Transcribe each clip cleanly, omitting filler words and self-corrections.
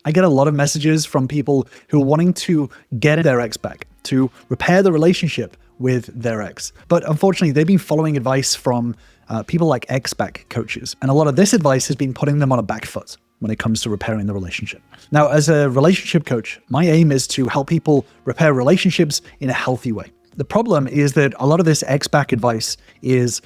I get a lot of messages from people who are wanting to get their ex back, to repair the relationship with their ex. But unfortunately, they've been following advice from people like ex-back coaches. And a lot of this advice has been putting them on a back foot when it comes to repairing the relationship. Now, as a relationship coach, my aim is to help people repair relationships in a healthy way. The problem is that a lot of this ex-back advice is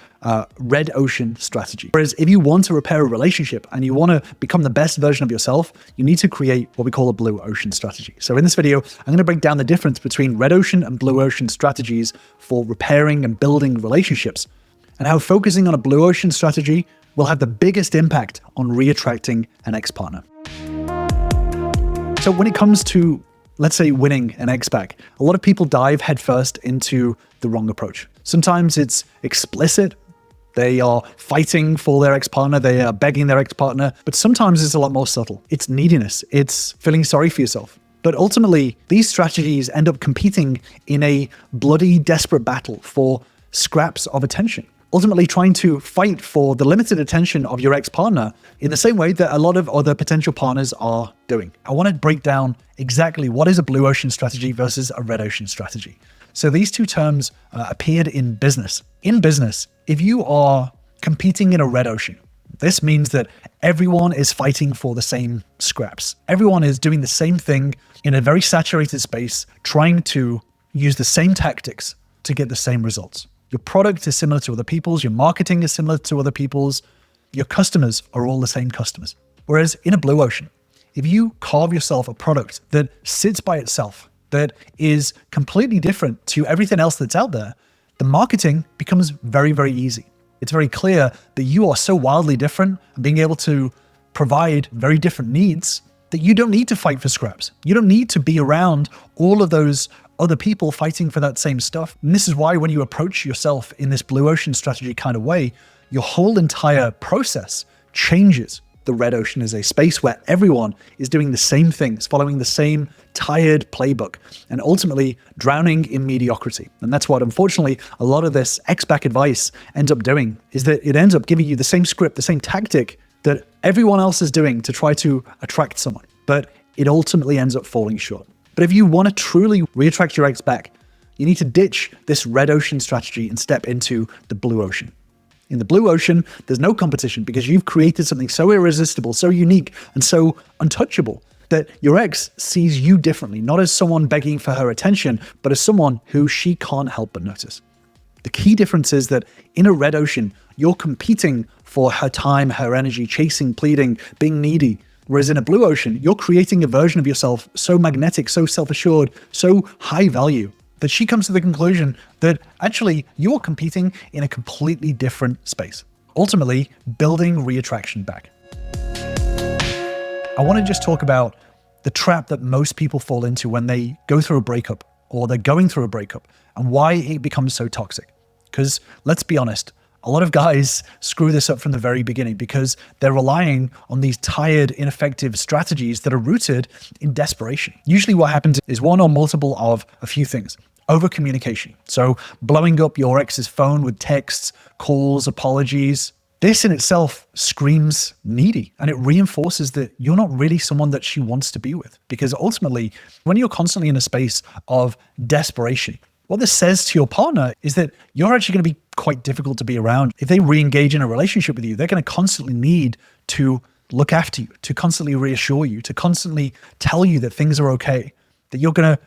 red ocean strategy. Whereas if you want to repair a relationship and you want to become the best version of yourself, you need to create what we call a blue ocean strategy. So in this video, I'm going to break down the difference between red ocean and blue ocean strategies for repairing and building relationships, and how focusing on a blue ocean strategy will have the biggest impact on reattracting an ex-partner. So when it comes to, let's say, winning an ex back, a lot of people dive headfirst into the wrong approach. Sometimes it's explicit. They are fighting for their ex-partner. They are begging their ex-partner. But sometimes it's a lot more subtle. It's neediness. It's feeling sorry for yourself. But ultimately, these strategies end up competing in a bloody, desperate battle for scraps of attention. Ultimately trying to fight for the limited attention of your ex-partner in the same way that a lot of other potential partners are doing. I want to break down exactly what is a blue ocean strategy versus a red ocean strategy. So these two terms appeared in business. In business, if you are competing in a red ocean, this means that everyone is fighting for the same scraps. Everyone is doing the same thing in a very saturated space, trying to use the same tactics to get the same results. Your product is similar to other people's, your marketing is similar to other people's, your customers are all the same customers. Whereas in a blue ocean, if you carve yourself a product that sits by itself, that is completely different to everything else that's out there, the marketing becomes very, very easy. It's very clear that you are so wildly different and being able to provide very different needs that you don't need to fight for scraps. You don't need to be around all of those other people fighting for that same stuff. And this is why when you approach yourself in this blue ocean strategy kind of way, your whole entire process changes. The red ocean is a space where everyone is doing the same things, following the same tired playbook, and ultimately drowning in mediocrity. And that's what, unfortunately, a lot of this ex-back advice ends up doing, is that it ends up giving you the same script, the same tactic that everyone else is doing to try to attract someone. But it ultimately ends up falling short. But if you want to truly reattract your ex back, you need to ditch this red ocean strategy and step into the blue ocean. In the blue ocean, there's no competition because you've created something so irresistible, so unique, and so untouchable that your ex sees you differently, not as someone begging for her attention, but as someone who she can't help but notice. The key difference is that in a red ocean, you're competing for her time, her energy, chasing, pleading, being needy. Whereas in a blue ocean, you're creating a version of yourself so magnetic, so self-assured, so high value that she comes to the conclusion that actually you're competing in a completely different space. Ultimately, building reattraction back. I want to just talk about the trap that most people fall into when they go through a breakup or they're going through a breakup and why it becomes so toxic. Because let's be honest, a lot of guys screw this up from the very beginning because they're relying on these tired, ineffective strategies that are rooted in desperation. Usually what happens is one or multiple of a few things. Over-communication. So blowing up your ex's phone with texts, calls, apologies. This in itself screams needy, and it reinforces that you're not really someone that she wants to be with. Because ultimately, when you're constantly in a space of desperation, what this says to your partner is that you're actually going to be quite difficult to be around. If they re-engage in a relationship with you, they're going to constantly need to look after you, to constantly reassure you, to constantly tell you that things are okay, that you're going to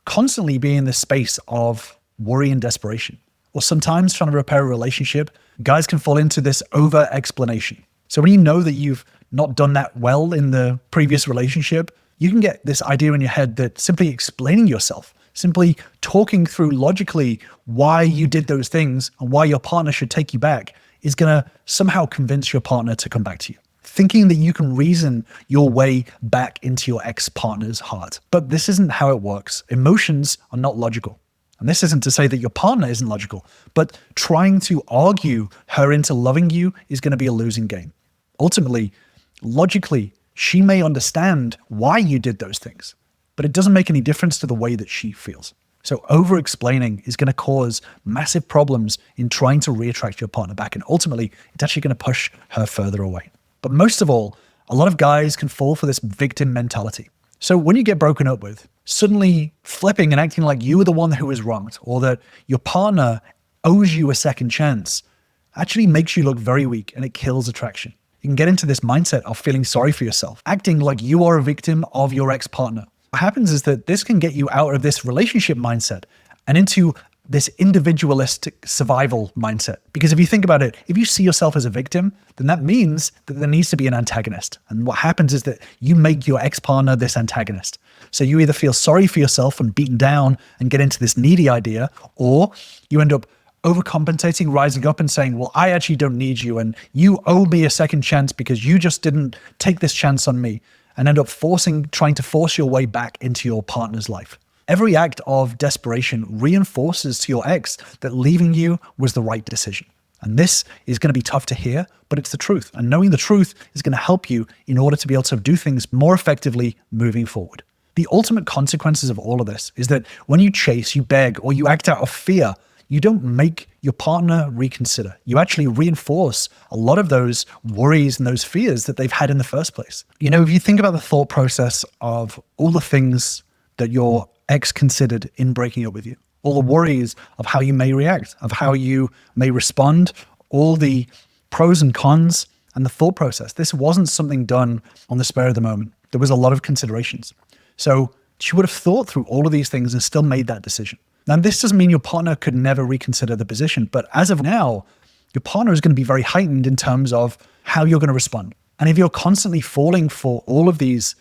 constantly be in this space of worry and desperation. Or sometimes trying to repair a relationship, guys can fall into this over-explanation. So when you know that you've not done that well in the previous relationship, you can get this idea in your head that simply explaining yourself, simply talking through logically why you did those things and why your partner should take you back is going to somehow convince your partner to come back to you. Thinking that you can reason your way back into your ex-partner's heart. But this isn't how it works. Emotions are not logical. And this isn't to say that your partner isn't logical, but trying to argue her into loving you is going to be a losing game. Ultimately, logically, she may understand why you did those things, but it doesn't make any difference to the way that she feels. So over-explaining is going to cause massive problems in trying to reattract your partner back. And ultimately, it's actually going to push her further away. But most of all, A lot of guys can fall for this victim mentality. So when you get broken up with, suddenly flipping and acting like you were the one who was wronged, or that your partner owes you a second chance, actually makes you look very weak, and it kills attraction. You can get into this mindset of feeling sorry for yourself, acting like you are a victim of your ex-partner. What happens is that this can get you out of this relationship mindset and into this individualistic survival mindset. Because if you think about it, if you see yourself as a victim, then that means that there needs to be an antagonist. And what happens is that you make your ex-partner this antagonist. So you either feel sorry for yourself and beaten down and get into this needy idea, or you end up overcompensating, rising up and saying, well, I actually don't need you, and you owe me a second chance because you just didn't take this chance on me, and end up trying to force your way back into your partner's life. Every act of desperation reinforces to your ex that leaving you was the right decision. And this is going to be tough to hear, but it's the truth. And knowing the truth is going to help you in order to be able to do things more effectively moving forward. The ultimate consequences of all of this is that when you chase, you beg, or you act out of fear, you don't make your partner reconsider. You actually reinforce a lot of those worries and those fears that they've had in the first place. You know, if you think about the thought process of all the things that your ex considered in breaking up with you, all the worries of how you may react, of how you may respond, all the pros and cons, and the thought process. This wasn't something done on the spur of the moment. There was a lot of considerations. So she would have thought through all of these things and still made that decision. Now, this doesn't mean your partner could never reconsider the position, but as of now, your partner is going to be very heightened in terms of how you're going to respond. And if you're constantly falling for all of these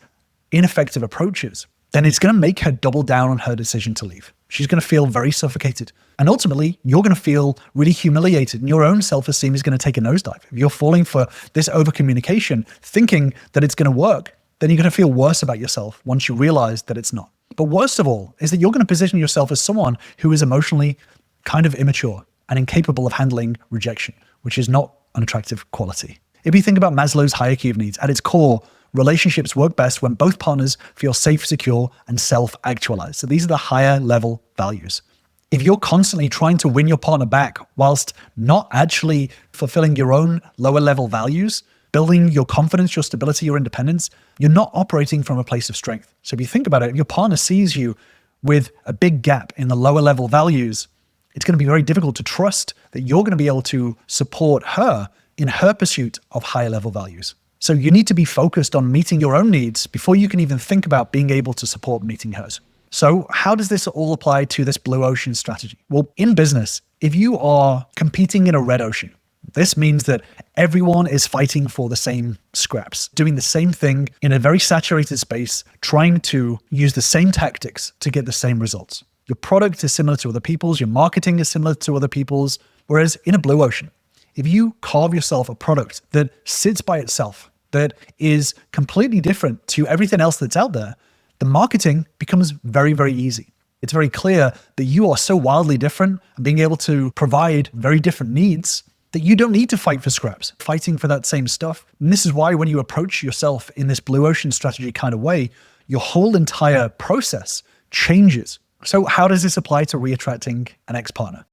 ineffective approaches, then it's going to make her double down on her decision to leave. She's going to feel very suffocated. And ultimately, you're going to feel really humiliated, and your own self-esteem is going to take a nosedive. If you're falling for this over-communication, thinking that it's going to work, then you're going to feel worse about yourself once you realize that it's not. But worst of all is that you're going to position yourself as someone who is emotionally kind of immature and incapable of handling rejection, which is not an attractive quality. If you think about Maslow's hierarchy of needs, at its core, relationships work best when both partners feel safe, secure, and self-actualized. So these are the higher level values. If you're constantly trying to win your partner back whilst not actually fulfilling your own lower level values, building your confidence, your stability, your independence, you're not operating from a place of strength. So if you think about it, if your partner sees you with a big gap in the lower level values, it's going to be very difficult to trust that you're going to be able to support her in her pursuit of higher level values. So you need to be focused on meeting your own needs before you can even think about being able to support meeting hers. So how does this all apply to this blue ocean strategy? Well, in business, if you are competing in a red ocean, this means that everyone is fighting for the same scraps, doing the same thing in a very saturated space, trying to use the same tactics to get the same results. Your product is similar to other people's, your marketing is similar to other people's, whereas in a blue ocean, if you carve yourself a product that sits by itself, that is completely different to everything else that's out there, the marketing becomes very, very easy. It's very clear that you are so wildly different and being able to provide very different needs that you don't need to fight for scraps, fighting for that same stuff. And this is why when you approach yourself in this blue ocean strategy kind of way, your whole entire process changes. So how does this apply to reattracting an ex-partner?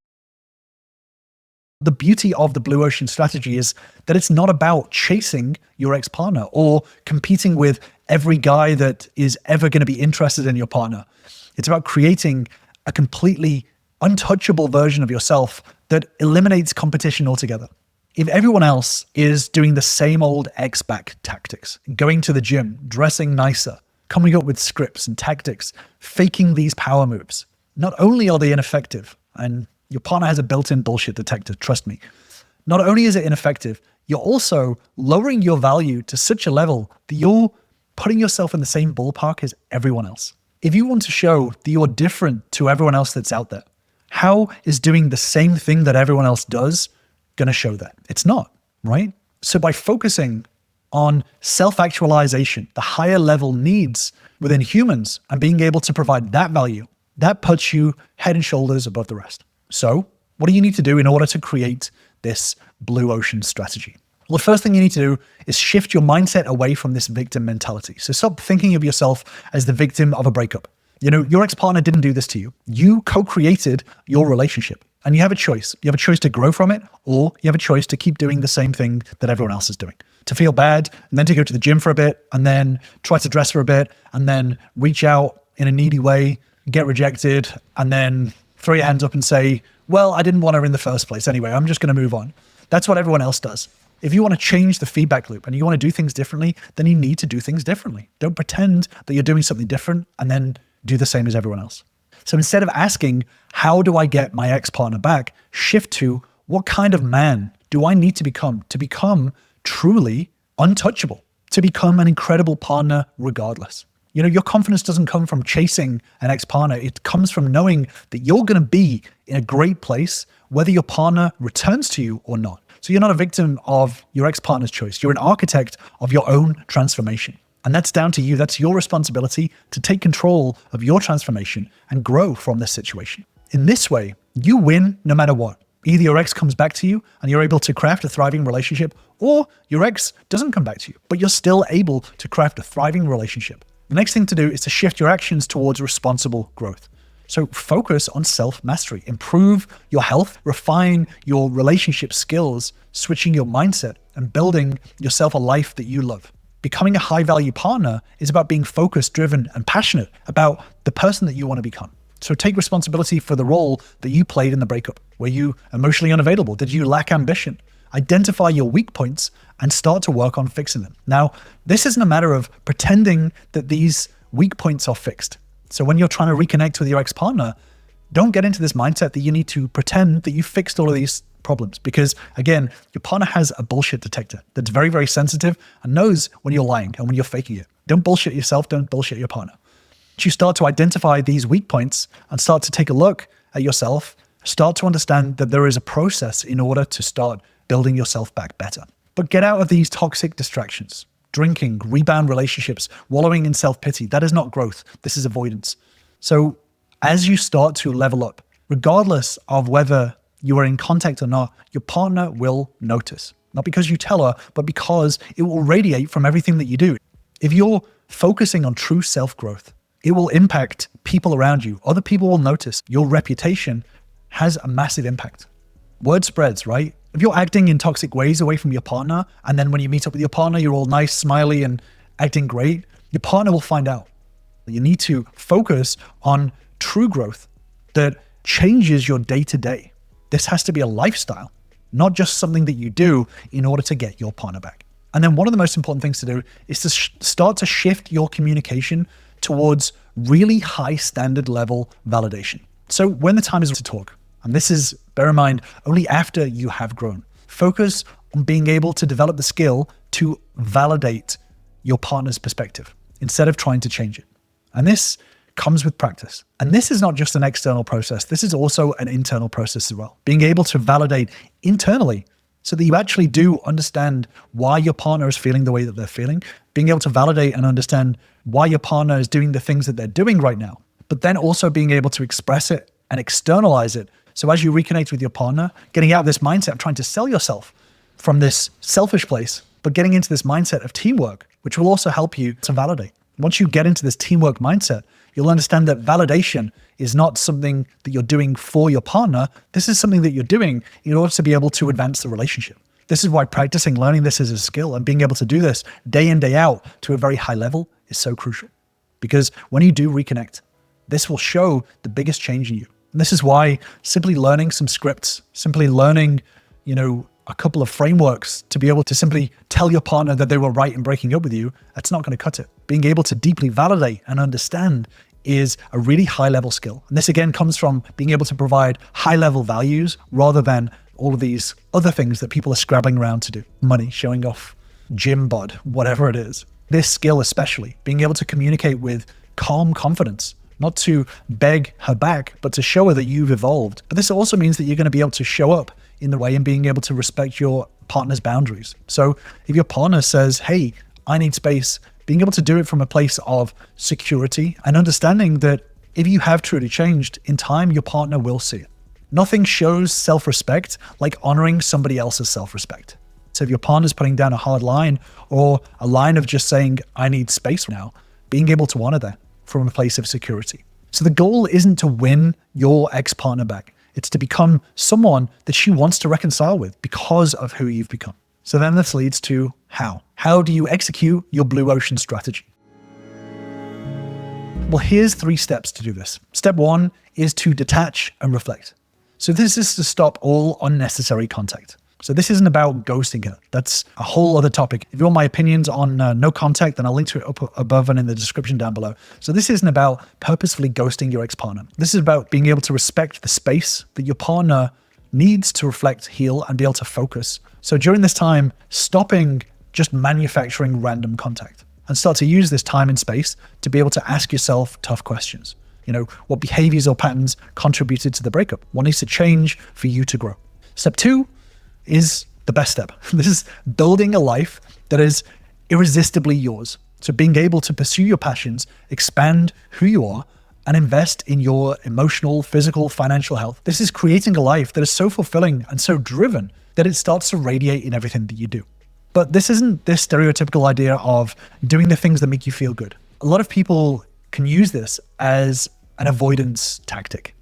The beauty of the blue ocean strategy is that it's not about chasing your ex-partner or competing with every guy that is ever going to be interested in your partner. It's about creating a completely untouchable version of yourself that eliminates competition altogether. If everyone else is doing the same old ex-back tactics, going to the gym, dressing nicer, coming up with scripts and tactics, faking these power moves, not only are they ineffective, and your partner has a built-in bullshit detector, trust me. Not only is it ineffective, you're also lowering your value to such a level that you're putting yourself in the same ballpark as everyone else. If you want to show that you're different to everyone else that's out there, how is doing the same thing that everyone else does going to show that? It's not, right? So by focusing on self-actualization, the higher level needs within humans, and being able to provide that value, that puts you head and shoulders above the rest. So what do you need to do in order to create this blue ocean strategy? Well, the first thing you need to do is shift your mindset away from this victim mentality. So stop thinking of yourself as the victim of a breakup. You know, your ex-partner didn't do this to you. You co-created your relationship, and you have a choice. You have a choice to grow from it, or you have a choice to keep doing the same thing that everyone else is doing. to feel bad, and then to go to the gym for a bit, and then try to dress for a bit, and then reach out in a needy way, get rejected, and then throw your hands up and say, well, I didn't want her in the first place anyway, I'm just going to move on. That's what everyone else does. If you want to change the feedback loop and you want to do things differently, then you need to do things differently. Don't pretend that you're doing something different and then do the same as everyone else. So instead of asking, how do I get my ex-partner back, shift to, what kind of man do I need to become truly untouchable, to become an incredible partner regardless? You know, your confidence doesn't come from chasing an ex-partner. It comes from knowing that you're going to be in a great place, whether your partner returns to you or not. So you're not a victim of your ex-partner's choice. You're an architect of your own transformation. And that's down to you. That's your responsibility to take control of your transformation and grow from this situation. In this way, you win no matter what. Either your ex comes back to you and you're able to craft a thriving relationship, or your ex doesn't come back to you, but you're still able to craft a thriving relationship. The next thing to do is to shift your actions towards responsible growth. So focus on self-mastery, improve your health, refine your relationship skills, switching your mindset, and building yourself a life that you love. Becoming a high-value partner is about being focused, driven, and passionate about the person that you want to become. So take responsibility for the role that you played in the breakup. Were you emotionally unavailable? Did you lack ambition? Identify your weak points and start to work on fixing them. Now, this isn't a matter of pretending that these weak points are fixed. So when you're trying to reconnect with your ex-partner, don't get into this mindset that you need to pretend that you fixed all of these problems, because again, your partner has a bullshit detector that's very, very sensitive and knows when you're lying and when you're faking it. Don't bullshit yourself, don't bullshit your partner. You start to identify these weak points and start to take a look at yourself, start to understand that there is a process in order to start building yourself back better. But get out of these toxic distractions. Drinking, rebound relationships, wallowing in self-pity. That is not growth. This is avoidance. So as you start to level up, regardless of whether you are in contact or not, your partner will notice. Not because you tell her, but because it will radiate from everything that you do. If you're focusing on true self-growth, it will impact people around you. Other people will notice. Your reputation has a massive impact. Word spreads, right? If you're acting in toxic ways away from your partner, and then when you meet up with your partner, you're all nice, smiley, and acting great, your partner will find out. You need to focus on true growth that changes your day-to-day. This has to be a lifestyle, not just something that you do in order to get your partner back. And then one of the most important things to do is to start to shift your communication towards really high standard level validation. So when the time is to talk, and this is, bear in mind, only after you have grown, focus on being able to develop the skill to validate your partner's perspective instead of trying to change it. And this comes with practice. And this is not just an external process. This is also an internal process as well. Being able to validate internally so that you actually do understand why your partner is feeling the way that they're feeling, being able to validate and understand why your partner is doing the things that they're doing right now, but then also being able to express it and externalize it. So as you reconnect with your partner, getting out of this mindset of trying to sell yourself from this selfish place, but getting into this mindset of teamwork, which will also help you to validate. Once you get into this teamwork mindset, you'll understand that validation is not something that you're doing for your partner. This is something that you're doing in order to be able to advance the relationship. This is why practicing, learning this as a skill and being able to do this day in, day out to a very high level is so crucial. Because when you do reconnect, this will show the biggest change in you. And this is why simply learning some scripts, simply learning, a couple of frameworks to be able to simply tell your partner that they were right in breaking up with you, that's not going to cut it. Being able to deeply validate and understand is a really high level skill. And this again comes from being able to provide high level values rather than all of these other things that people are scrabbling around to do. Money, showing off, gym bod, whatever it is. This skill especially, being able to communicate with calm confidence, not to beg her back, but to show her that you've evolved. But this also means that you're going to be able to show up in the way and being able to respect your partner's boundaries. So if your partner says, hey, I need space, being able to do it from a place of security and understanding that if you have truly changed, in time, your partner will see it. Nothing shows self-respect like honoring somebody else's self-respect. So if your partner's putting down a hard line or a line of just saying, I need space now, being able to honor that from a place of security. So the goal isn't to win your ex-partner back. It's to become someone that she wants to reconcile with because of who you've become. So then this leads to how. How do you execute your blue ocean strategy? Well, here's 3 steps to do this. Step 1 is to detach and reflect. So this is to stop all unnecessary contact. So this isn't about ghosting her. That's a whole other topic. If you want my opinions on no contact, then I'll link to it up above and in the description down below. So this isn't about purposefully ghosting your ex-partner. This is about being able to respect the space that your partner needs to reflect, heal, and be able to focus. So during this time, stopping just manufacturing random contact and start to use this time and space to be able to ask yourself tough questions. What behaviors or patterns contributed to the breakup? What needs to change for you to grow? Step 2 is the best step. This is building a life that is irresistibly yours. So being able to pursue your passions, expand who you are, and invest in your emotional, physical, financial health. This is creating a life that is so fulfilling and so driven that it starts to radiate in everything that you do. But this isn't this stereotypical idea of doing the things that make you feel good. A lot of people can use this as an avoidance tactic.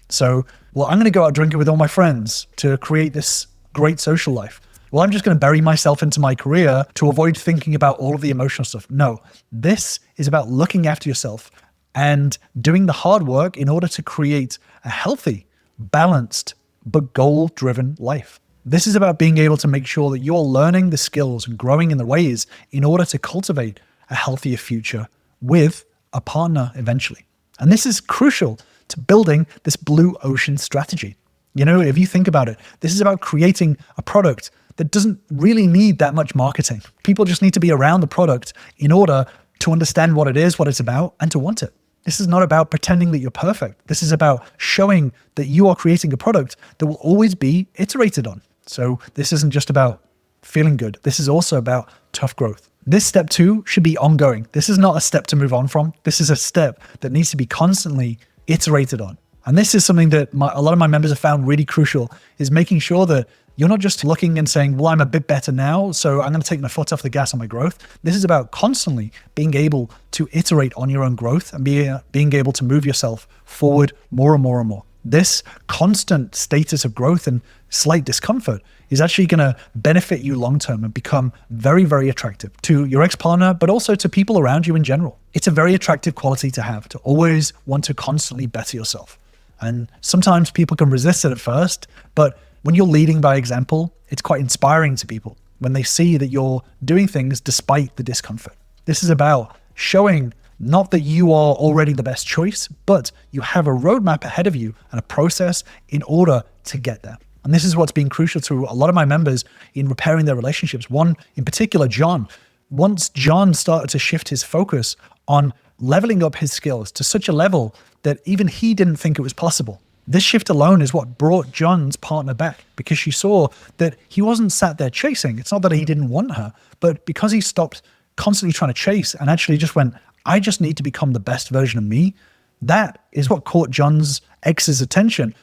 So, I'm going to go out drinking with all my friends to create this great social life. I'm just going to bury myself into my career to avoid thinking about all of the emotional stuff. No, this is about looking after yourself and doing the hard work in order to create a healthy, balanced, but goal-driven life. This is about being able to make sure that you're learning the skills and growing in the ways in order to cultivate a healthier future with a partner eventually. And this is crucial to building this blue ocean strategy. If you think about it, this is about creating a product that doesn't really need that much marketing. People just need to be around the product in order to understand what it is, what it's about, and to want it. This is not about pretending that you're perfect. This is about showing that you are creating a product that will always be iterated on. So this isn't just about feeling good. This is also about tough growth. This step 2 should be ongoing. This is not a step to move on from. This is a step that needs to be constantly iterated on. And this is something that a lot of my members have found really crucial, is making sure that you're not just looking and saying, I'm a bit better now, so I'm going to take my foot off the gas on my growth. This is about constantly being able to iterate on your own growth and being able to move yourself forward more and more and more. This constant status of growth and slight discomfort is actually going to benefit you long-term and become very, very attractive to your ex-partner, but also to people around you in general. It's a very attractive quality to have, to always want to constantly better yourself. And sometimes people can resist it at first, but when you're leading by example, it's quite inspiring to people when they see that you're doing things despite the discomfort. This is about showing not that you are already the best choice, but you have a roadmap ahead of you and a process in order to get there. And this is what's been crucial to a lot of my members in repairing their relationships. One in particular, John. Once John started to shift his focus on leveling up his skills to such a level that even he didn't think it was possible. This shift alone is what brought John's partner back, because she saw that he wasn't sat there chasing. It's not that he didn't want her, but because he stopped constantly trying to chase and actually just went, I just need to become the best version of me. That is what caught John's ex's attention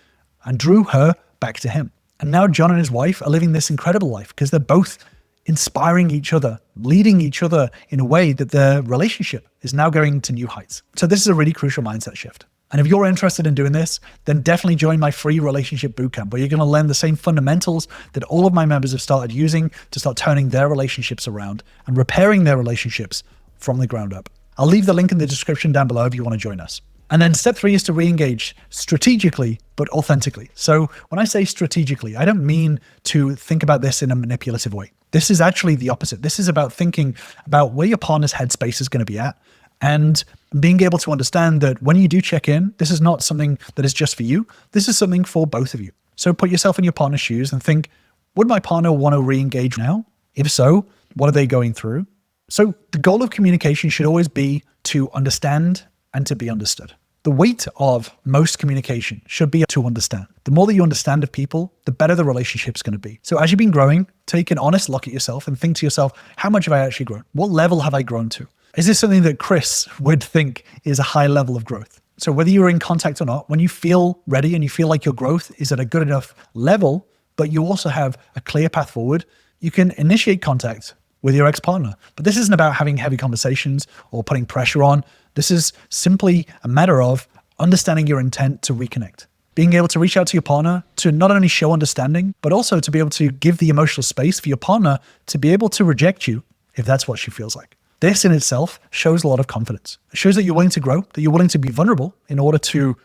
and drew her back to him. And now John and his wife are living this incredible life because they're both inspiring each other, leading each other in a way that their relationship is now going to new heights. So this is a really crucial mindset shift. And if you're interested in doing this, then definitely join my free relationship bootcamp, where you're going to learn the same fundamentals that all of my members have started using to start turning their relationships around and repairing their relationships from the ground up. I'll leave the link in the description down below if you want to join us. And then step 3 is to re-engage strategically, but authentically. So when I say strategically, I don't mean to think about this in a manipulative way. This is actually the opposite. This is about thinking about where your partner's headspace is going to be at and being able to understand that when you do check in, this is not something that is just for you. This is something for both of you. So put yourself in your partner's shoes and think, would my partner want to re-engage now? If so, what are they going through? So the goal of communication should always be to understand and to be understood. The weight of most communication should be to understand. The more that you understand of people, the better the relationship's going to be. So as you've been growing, take an honest look at yourself and think to yourself, how much have I actually grown? What level have I grown to? Is this something that Chris would think is a high level of growth? So whether you're in contact or not, when you feel ready and you feel like your growth is at a good enough level, but you also have a clear path forward, you can initiate contact with your ex-partner. But this isn't about having heavy conversations or putting pressure on. This is simply a matter of understanding your intent to reconnect. Being able to reach out to your partner to not only show understanding, but also to be able to give the emotional space for your partner to be able to reject you if that's what she feels like. This in itself shows a lot of confidence. It shows that you're willing to grow, that you're willing to be vulnerable in order to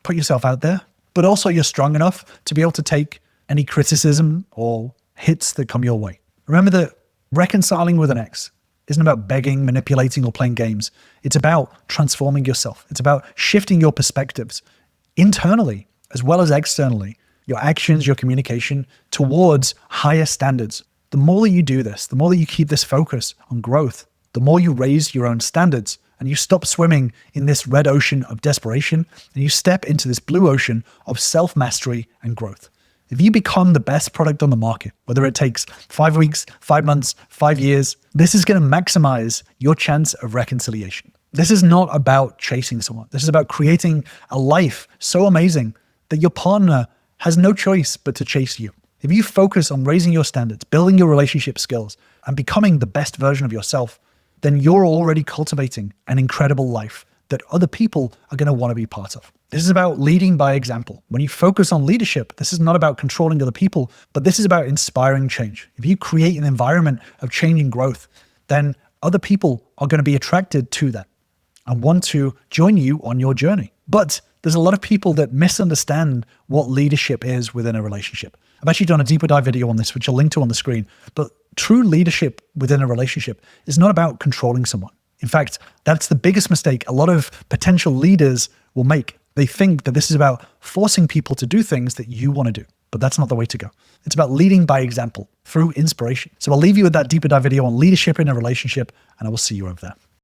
put yourself out there, but also you're strong enough to be able to take any criticism or hits that come your way. Remember that reconciling with an ex isn't about begging, manipulating, or playing games. It's about transforming yourself. It's about shifting your perspectives internally as well as externally, your actions, your communication towards higher standards. The more that you do this, the more that you keep this focus on growth, the more you raise your own standards and you stop swimming in this red ocean of desperation and you step into this blue ocean of self-mastery and growth. If you become the best product on the market, whether it takes 5 weeks, 5 months, 5 years, this is going to maximize your chance of reconciliation. This is not about chasing someone. This is about creating a life so amazing that your partner has no choice but to chase you. If you focus on raising your standards, building your relationship skills, and becoming the best version of yourself, then you're already cultivating an incredible life that other people are going to want to be part of. This is about leading by example. When you focus on leadership, this is not about controlling other people, but this is about inspiring change. If you create an environment of change and growth, then other people are going to be attracted to that and want to join you on your journey. But there's a lot of people that misunderstand what leadership is within a relationship. I've actually done a deeper dive video on this, which I'll link to on the screen. But true leadership within a relationship is not about controlling someone. In fact, that's the biggest mistake a lot of potential leaders will make. They think that this is about forcing people to do things that you want to do, but that's not the way to go. It's about leading by example through inspiration. So I'll leave you with that deeper dive video on leadership in a relationship, and I will see you over there.